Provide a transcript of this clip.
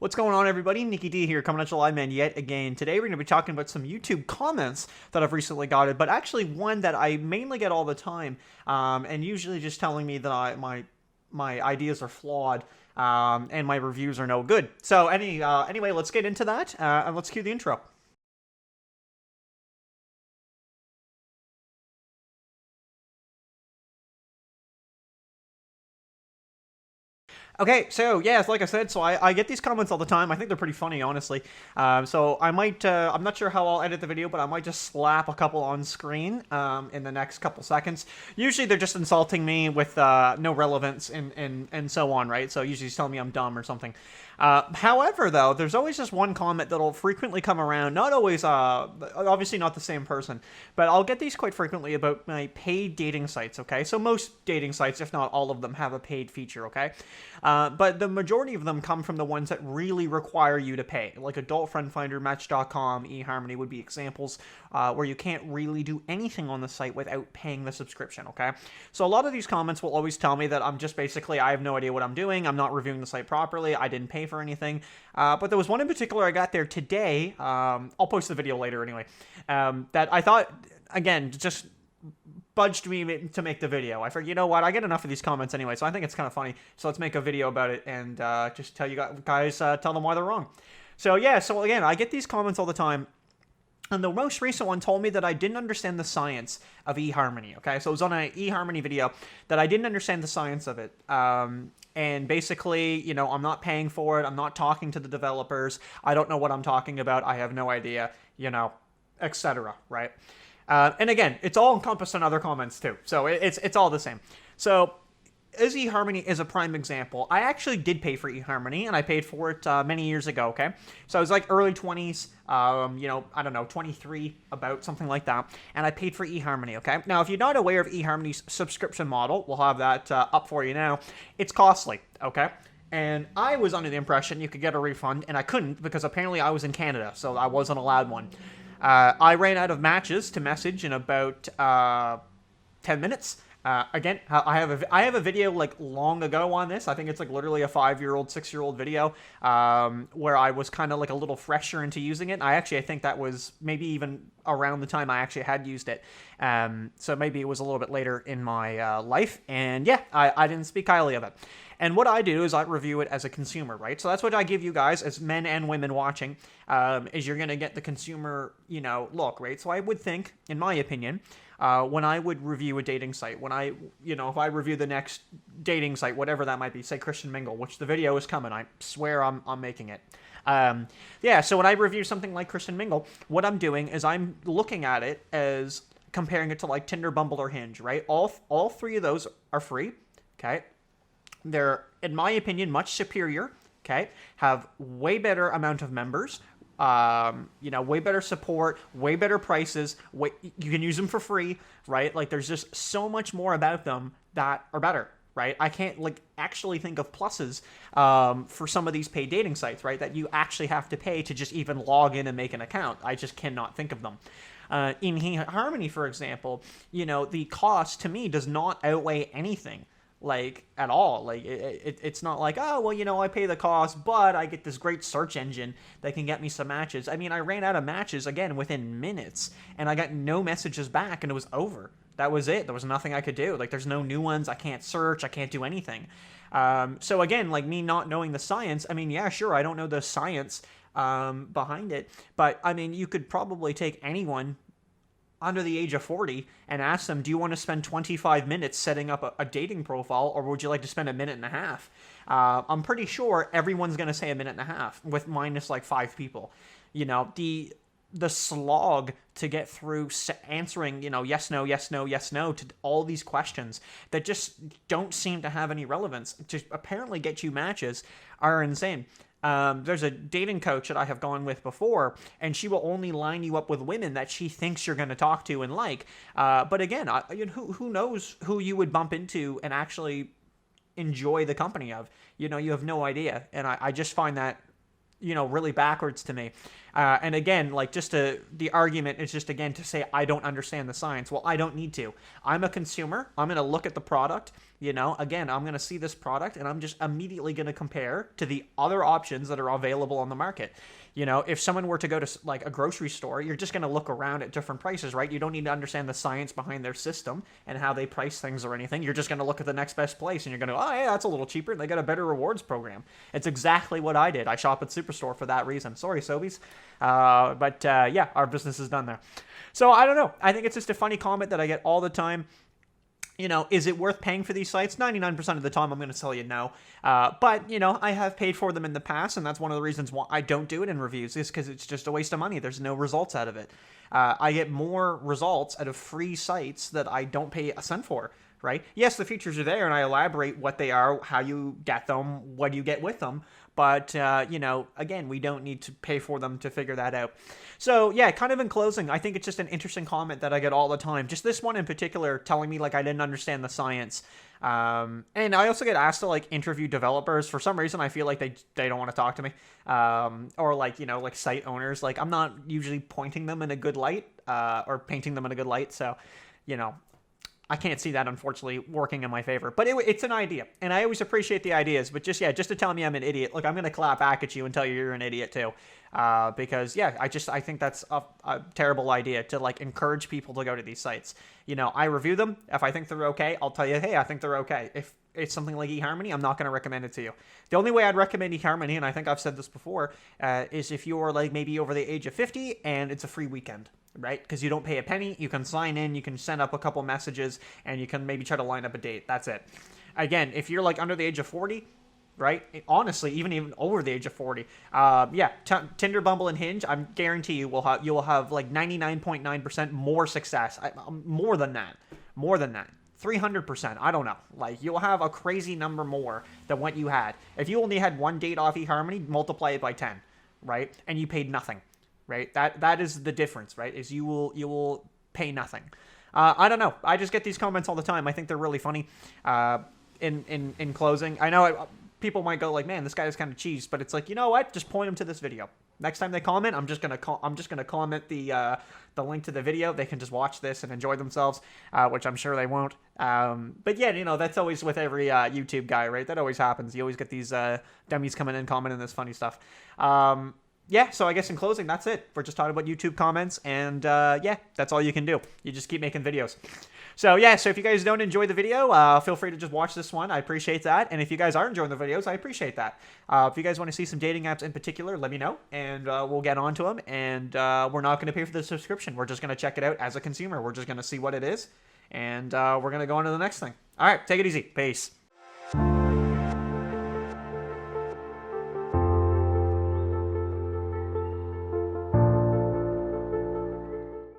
What's going on, everybody? Nikki D here, coming at you live, man, yet again. Today we're going to be talking about some YouTube comments that I've recently gotten, but actually one that I mainly get all the time, and usually just telling me that my ideas are flawed, and my reviews are no good. So anyway, let's get into that, and let's cue the intro. Okay, so yes, like I said, so I get these comments all the time. I think they're pretty funny, honestly. So I might, I'm not sure how I'll edit the video, but I might just slap a couple on screen in the next couple seconds. Usually they're just insulting me with no relevance and so on, right? So usually he's telling me I'm dumb or something. However, though, there's always just one comment that'll frequently come around. Not always, obviously not the same person, but I'll get these quite frequently about my paid dating sites, okay? So most dating sites, if not all of them, have a paid feature, okay? But the majority of them come from the ones that really require you to pay, like Adult Friend Finder, Match.com, eHarmony would be examples where you can't really do anything on the site without paying the subscription, okay? So a lot of these comments will always tell me that I'm just basically, I have no idea what I'm doing, I'm not reviewing the site properly, I didn't pay for anything. But there was one in particular I got there today, I'll post the video later anyway, that I thought, again, just budged me to make the video. I figured, you know what, I get enough of these comments anyway, so I think it's kind of funny. So let's make a video about it and just tell you guys, tell them why they're wrong. So yeah, so again, I get these comments all the time. And the most recent one told me that I didn't understand the science of eHarmony, okay? So it was on an eHarmony video that I didn't understand the science of it. And basically, you know, I'm not paying for it. I'm not talking to the developers. I don't know what I'm talking about. I have no idea, you know, etc., right? And again, it's all encompassed in other comments too. So it's all the same. So as eHarmony is a prime example, I actually did pay for eHarmony, and I paid for it many years ago, okay? So I was like early 20s, you know, I don't know, 23, about something like that, and I paid for eHarmony, okay? Now, if you're not aware of eHarmony's subscription model, we'll have that up for you now. It's costly, okay? And I was under the impression you could get a refund, and I couldn't because apparently I was in Canada, so I wasn't allowed one. I ran out of matches to message in about 10 minutes. Again, I have a video like long ago on this. I think it's like literally a 5-year-old, 6-year-old video where I was kind of like a little fresher into using it. I think that was maybe even around the time I actually had used it. So maybe it was a little bit later in my life. And yeah, I didn't speak highly of it. And what I do is I review it as a consumer, right? So that's what I give you guys as men and women watching, is you're going to get the consumer, you know, look, right? So I would think, in my opinion, when I would review a dating site, when I, you know, if I review the next dating site, whatever that might be, say Christian Mingle, which the video is coming, I swear I'm making it. Yeah, so when I review something like Christian Mingle, what I'm doing is I'm looking at it as comparing it to like Tinder, Bumble, or Hinge, right? All three of those are free, okay? They're, in my opinion, much superior, okay? Have way better amount of members, you know, way better support, way better prices, you can use them for free, right? Like, there's just so much more about them that are better, right? I can't, like, actually think of pluses for some of these paid dating sites, right? That you actually have to pay to just even log in and make an account. I just cannot think of them. In eHarmony, for example, you know, the cost, to me, does not outweigh anything. Like, at all. Like, it's not like, oh, well, you know, I pay the cost, but I get this great search engine that can get me some matches. I mean, I ran out of matches, again, within minutes, and I got no messages back, and it was over. That was it. There was nothing I could do. Like, there's no new ones. I can't search. I can't do anything. So, again, like, me not knowing the science, I mean, yeah, sure, I don't know the science behind it, but, I mean, you could probably take anyone under the age of 40 and ask them, do you want to spend 25 minutes setting up a dating profile, or would you like to spend a minute and a half? I'm pretty sure everyone's going to say a minute and a half, with minus like 5 people. You know, the slog to get through answering, you know, yes, no, yes, no, yes, no, to all these questions that just don't seem to have any relevance to apparently get you matches are insane. There's a dating coach that I have gone with before, and she will only line you up with women that she thinks you're going to talk to and like. But again, you know, who knows who you would bump into and actually enjoy the company of? You know, you have no idea. And I just find that, you know, really backwards to me. And again, like, the argument is just, again, to say I don't understand the science. Well, I don't need to. I'm a consumer. I'm going to look at the product. You know, again, I'm going to see this product and I'm just immediately going to compare to the other options that are available on the market. You know, if someone were to go to like a grocery store, you're just going to look around at different prices, right? You don't need to understand the science behind their system and how they price things or anything. You're just going to look at the next best place and you're going to go, oh, yeah, that's a little cheaper. And they got a better rewards program. It's exactly what I did. I shop at Superstore for that reason. Sorry, Sobeys. But yeah, our business is done there. So I don't know. I think it's just a funny comment that I get all the time. You know, is it worth paying for these sites? 99% of the time, I'm going to tell you no. But, you know, I have paid for them in the past, and that's one of the reasons why I don't do it in reviews, is because it's just a waste of money. There's no results out of it. I get more results out of free sites that I don't pay a cent for, right? Yes, the features are there, and I elaborate what they are, how you get them, what you get with them. But, you know, again, we don't need to pay for them to figure that out. So, yeah, kind of in closing, I think it's just an interesting comment that I get all the time. Just this one in particular telling me, like, I didn't understand the science. And I also get asked to, like, interview developers. For some reason, I feel like they don't want to talk to me. Or, like, you know, like, site owners. Like, I'm not usually pointing them in a good light, or painting them in a good light. So, you know, I can't see that, unfortunately, working in my favor. But it's an idea, and I always appreciate the ideas. But just to tell me I'm an idiot, look, I'm going to clap back at you and tell you you're an idiot too. Because, yeah, I think that's a terrible idea to, like, encourage people to go to these sites. You know, I review them. If I think they're okay, I'll tell you, hey, I think they're okay. If it's something like eHarmony, I'm not going to recommend it to you. The only way I'd recommend eHarmony, and I think I've said this before, is if you're, like, maybe over the age of 50 and it's a free weekend. Right? Because you don't pay a penny, you can sign in, you can send up a couple messages, and you can maybe try to line up a date. That's it. Again, if you're like under the age of 40, right? Honestly, even over the age of 40, yeah, Tinder, Bumble, and Hinge, I guarantee you you will have like 99.9% more success. More than that. 300%. I don't know. Like, you'll have a crazy number more than what you had. If you only had one date off eHarmony, multiply it by 10, right? And you paid nothing. Right, that is the difference, right? Is you will pay nothing. I don't know. I just get these comments all the time. I think they're really funny. In closing, I know people might go like, "Man, this guy is kind of cheese," but it's like, you know what? Just point them to this video. Next time they comment, I'm just gonna comment the link to the video. They can just watch this and enjoy themselves, which I'm sure they won't. But yeah, you know, that's always with every YouTube guy, right? That always happens. You always get these dummies coming in commenting this funny stuff. Yeah, so I guess in closing, that's it. We're just talking about YouTube comments, and yeah, that's all you can do. You just keep making videos. So yeah, so if you guys don't enjoy the video, feel free to just watch this one. I appreciate that. And if you guys are enjoying the videos, I appreciate that. If you guys want to see some dating apps in particular, let me know, and we'll get on to them. And we're not going to pay for the subscription. We're just going to check it out as a consumer. We're just going to see what it is, and we're going to go on to the next thing. All right, take it easy. Peace.